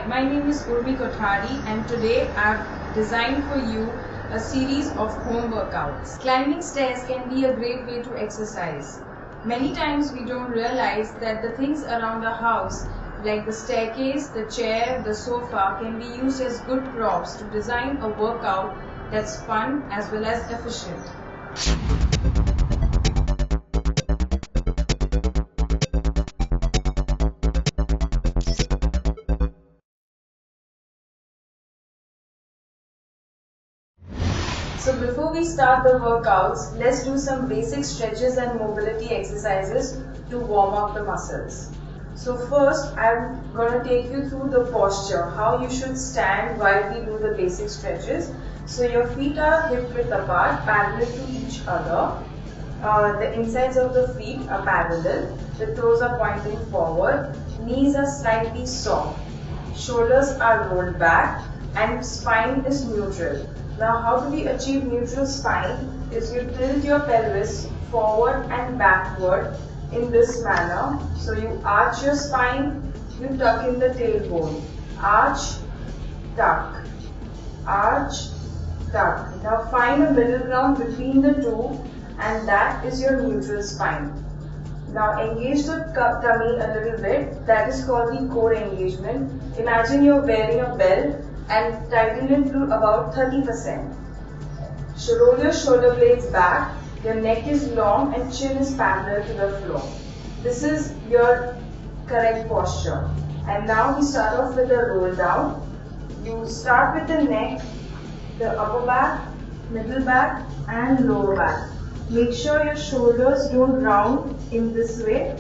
my name is Urvi Kothari and today I've designed for you a series of home workouts. Climbing stairs can be a great way to exercise. Many times we don't realize that the things around our house like the staircase, the chair, the sofa can be used as good props to design a workout that's fun as well as efficient. So before we start the workouts, let's do some basic stretches and mobility exercises to warm up the muscles. So first, I'm going to take you through the posture, how you should stand while we do the basic stretches. So your feet are hip width apart, parallel to each other. The insides of the feet are parallel, the toes are pointing forward, knees are slightly soft, shoulders are rolled back and spine is neutral. Now how do we achieve neutral spine is you tilt your pelvis forward and backward in this manner. So you arch your spine, you tuck in the tailbone. Arch, tuck, arch, tuck. Now find a middle ground between the two and that is your neutral spine. Now engage the tummy a little bit, that is called the core engagement. Imagine you're wearing a belt and tighten it to about 30%. So roll your shoulder blades back, your neck is long and chin is parallel to the floor. This is your correct posture. And now we start off with a roll down. You start with the neck, the upper back, middle back and lower back. Make sure your shoulders don't round in this way,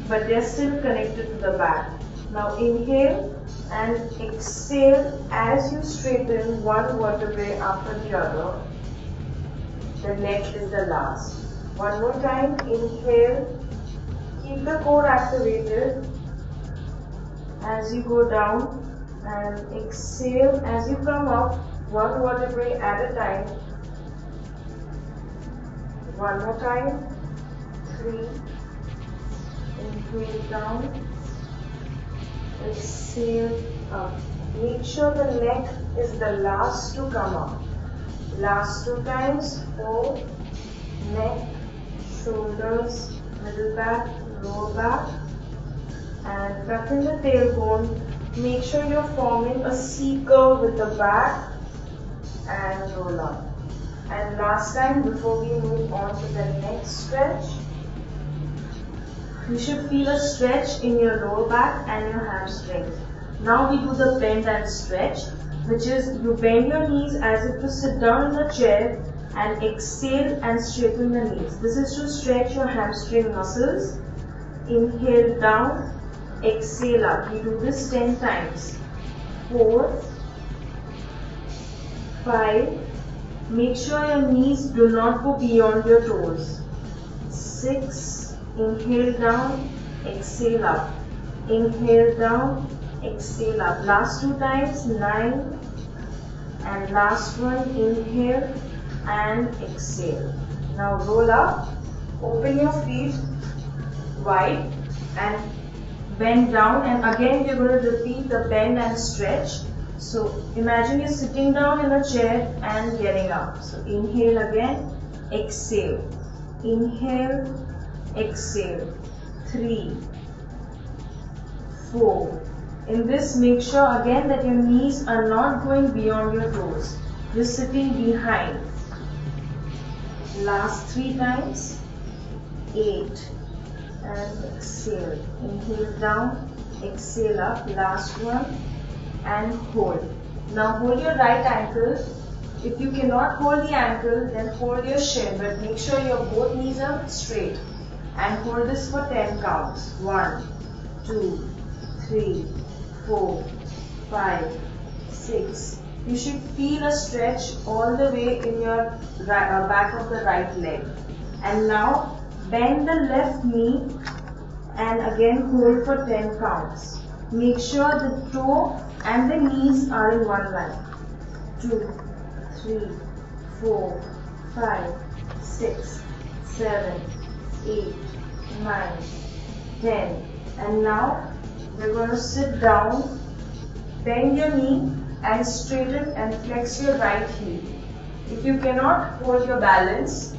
but they are still connected to the back. Now inhale and exhale as you straighten one vertebrae after the other. The neck is the last. One more time, inhale, keep the core activated as you go down and exhale as you come up, one vertebrae at a time. One more time, 3, inhale down, exhale up. Make sure the neck is the last to come up. Last 2 times, 4, neck, shoulders, middle back, lower back and tuck in the tailbone. Make sure you're forming a C curve with the back and roll up. And last time before we move on to the next stretch, you should feel a stretch in your lower back and your hamstrings. Now we do the bend and stretch, which is you bend your knees as if to sit down in the chair and exhale and straighten the knees. This is to stretch your hamstring muscles. Inhale down, exhale up. You do this 10 times. 4, 5. Make sure your knees do not go beyond your toes. 6. Inhale down, exhale up. Inhale down, exhale up. Last 2 times, 9. And last one, inhale and exhale. Now roll up, open your feet wide and bend down, and again we are going to repeat the bend and stretch. So imagine you're sitting down in a chair and getting up. So inhale again, exhale. Inhale, exhale. 3, 4. In this, make sure again that your knees are not going beyond your toes. You're sitting behind. Last 3 times. 8. And exhale. Inhale down, exhale up. Last one. And hold. Now hold your right ankle. If you cannot hold the ankle, then hold your shin, but make sure your both knees are straight. And hold this for 10 counts. 1, 2, 3, 4, 5, 6. You should feel a stretch all the way in your back of the right leg. And now bend the left knee and again hold for 10 counts. Make sure the toe and the knees are in one line. 2, 3, 4, 5, 6, 7, 8, 9, 10. And now we're going to sit down Bend your knee and straighten and flex your right heel. If you cannot hold your balance,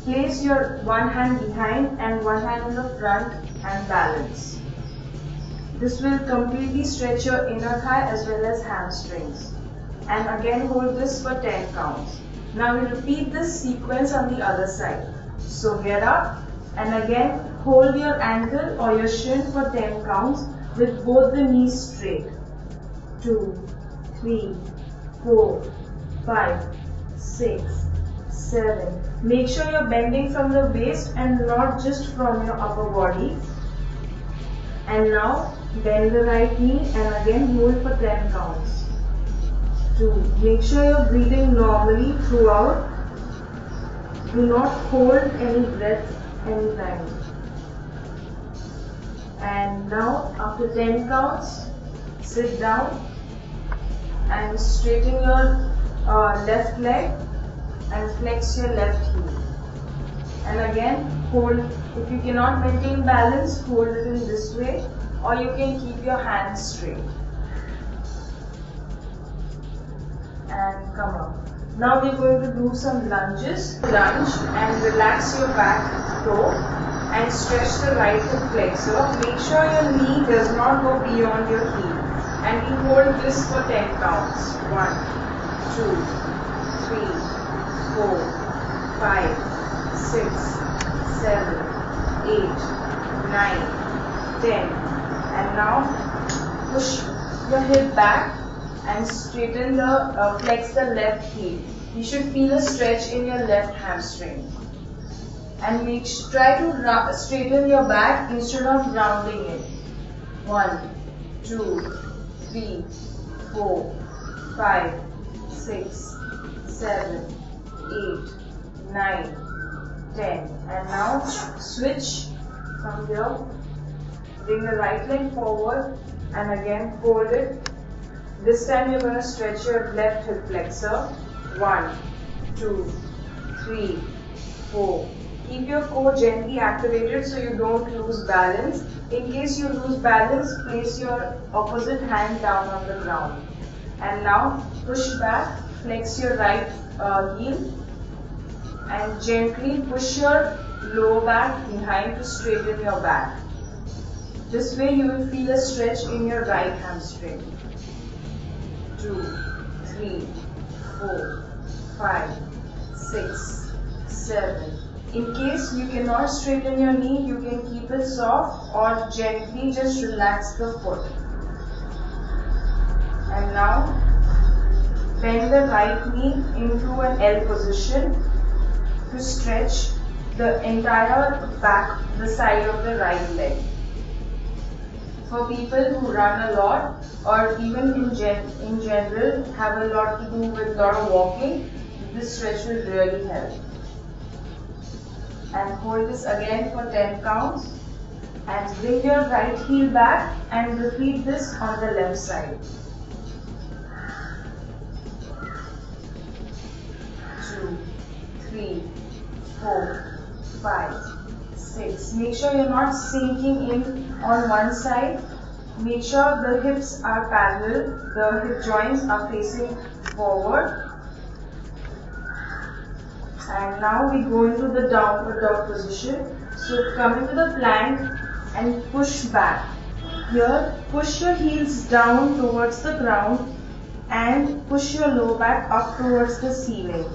place your one hand behind and one hand in the front and balance. This will completely stretch your inner thigh as well as hamstrings. And again hold this for 10 counts. Now we repeat this sequence on the other side. So get up and again hold your ankle or your shin for 10 counts with both the knees straight. 2, 3, 4, 5, 6, 7. Make sure you're bending from the waist and not just from your upper body. And now bend the right knee and again hold for 10 counts. 2. Make sure you're breathing normally throughout. Do not hold any breath anytime. And now after 10 counts, sit down and straighten your left leg and flex your left heel. And again hold, if you cannot maintain balance, hold it in this way, or you can keep your hands straight. And come up. Now we're going to do some lunges. Lunge and relax your back toe and stretch the right hip flexor. Make sure your knee does not go beyond your heel. And we hold this for 10 counts. 1, 2, 3, 4, 5, 6, 7, 8, 9, 10. And now push your hip back and straighten the, flex the left heel. You should feel a stretch in your left hamstring. And try to straighten your back instead of rounding it. 1, 2, 3, 4, 5, 6, 7, 8, 9, 10. And now switch from here. Bring the right leg forward and again hold it. This time you're going to stretch your left hip flexor. 1, 2, 3, 4. Keep your core gently activated so you don't lose balance. In case you lose balance, place your opposite hand down on the ground. And now push back, flex your right heel and gently push your lower back behind to straighten your back. This way you will feel a stretch in your right hamstring. 2, 3, 4, 5, 6, 7. In case you cannot straighten your knee, you can keep it soft or gently just relax the foot. And now bend the right knee into an L position to stretch the entire back, the side of the right leg. For people who run a lot or even in general have a lot to do with a lot of walking, this stretch will really help. And hold this again for 10 counts and bring your right heel back and repeat this on the left side. 2, 3, 4, 5, 6. Make sure you're not sinking in on one side. Make sure the hips are parallel, the hip joints are facing forward. And now we go into the downward dog position. So come into the plank and push back. Here, push your heels down towards the ground and push your lower back up towards the ceiling.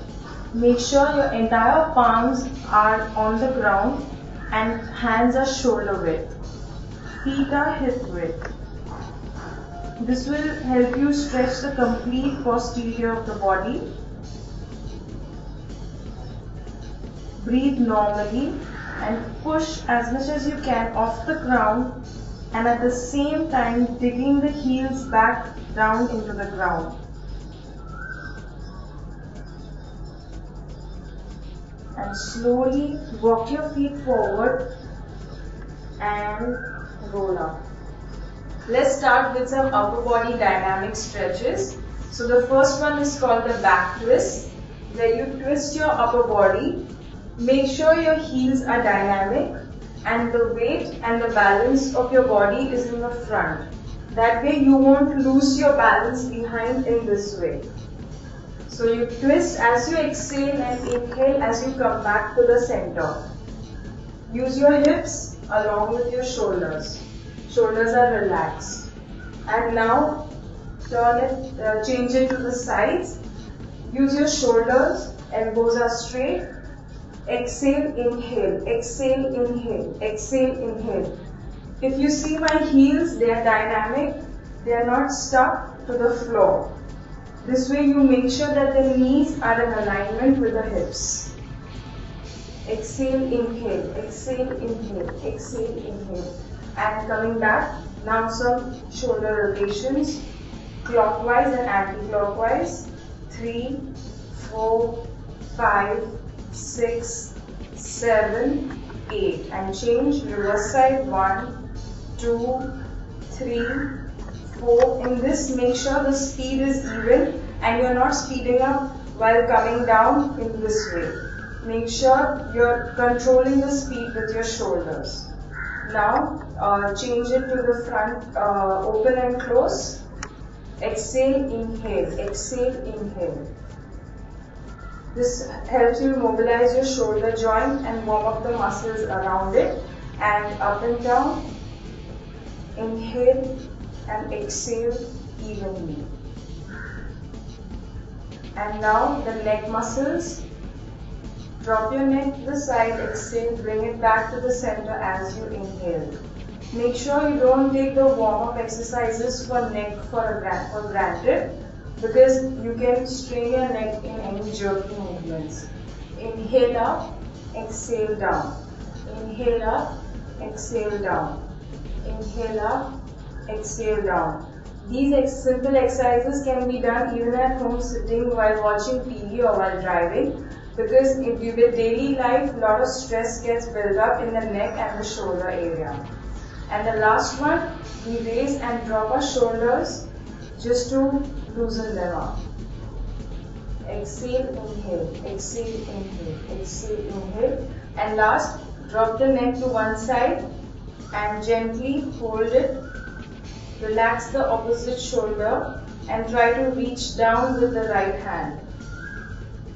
Make sure your entire palms are on the ground and hands are shoulder width. Feet are hip width. This will help you stretch the complete posterior of the body. Breathe normally and push as much as you can off the ground and at the same time digging the heels back down into the ground. And slowly walk your feet forward and roll up. Let's start with some upper body dynamic stretches. So the first one is called the back twist, where you twist your upper body. Make sure your heels are dynamic and the weight and the balance of your body is in the front. That way you won't lose your balance behind in this way. So you twist as you exhale and inhale as you come back to the center. Use your hips along with your shoulders. Shoulders are relaxed. And now turn it, change it to the sides. Use your shoulders, elbows are straight. Exhale, inhale, exhale, inhale, exhale, inhale. If you see my heels, they are dynamic. They are not stuck to the floor. This way you make sure that the knees are in alignment with the hips. Exhale, inhale, exhale, inhale, exhale, inhale. And coming back, now some shoulder rotations, clockwise and anti-clockwise. 3, 4, 5, 6, 7, 8. And change, reverse side, 1, 2, 3, 4. In this, make sure the speed is even and you're not speeding up while coming down in this way. Make sure you're controlling the speed with your shoulders. Now, change it to the front, open and close. Exhale, inhale, exhale, inhale. This helps you mobilize your shoulder joint and warm up the muscles around it. And up and down, inhale and exhale evenly. And now the neck muscles. Drop your neck to the side, exhale, bring it back to the center as you inhale. Make sure you don't take the warm-up exercises for neck for granted, because you can strain your neck in any jerky movements. Inhale up, exhale down. Inhale up, exhale down. Inhale up, exhale down. These simple exercises can be done even at home sitting while watching TV or while driving, because with daily life, a lot of stress gets built up in the neck and the shoulder area. And the last one, we raise and drop our shoulders just to loosen them up. Exhale, inhale, exhale, inhale, exhale, inhale. And last, drop the neck to one side and gently hold it. Relax the opposite shoulder and try to reach down with the right hand.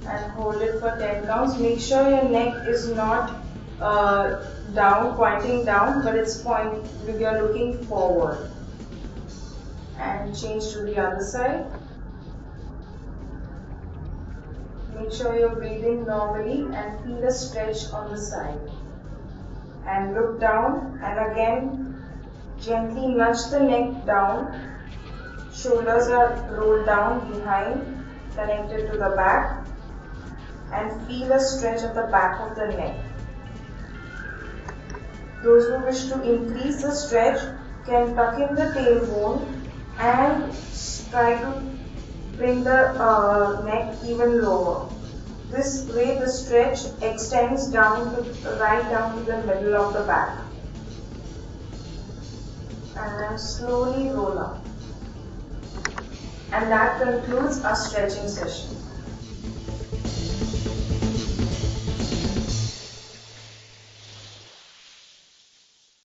And hold it for 10 counts. Make sure your neck is not down, pointing down, but you're looking forward. And change to the other side. Make sure you're breathing normally and feel a stretch on the side. And look down and again gently nudge the neck down. Shoulders are rolled down behind, connected to the back. And feel a stretch at the back of the neck. Those who wish to increase the stretch can tuck in the tailbone and try to bring the neck even lower. This way the stretch extends right down to the middle of the back. And slowly roll up. And that concludes our stretching session.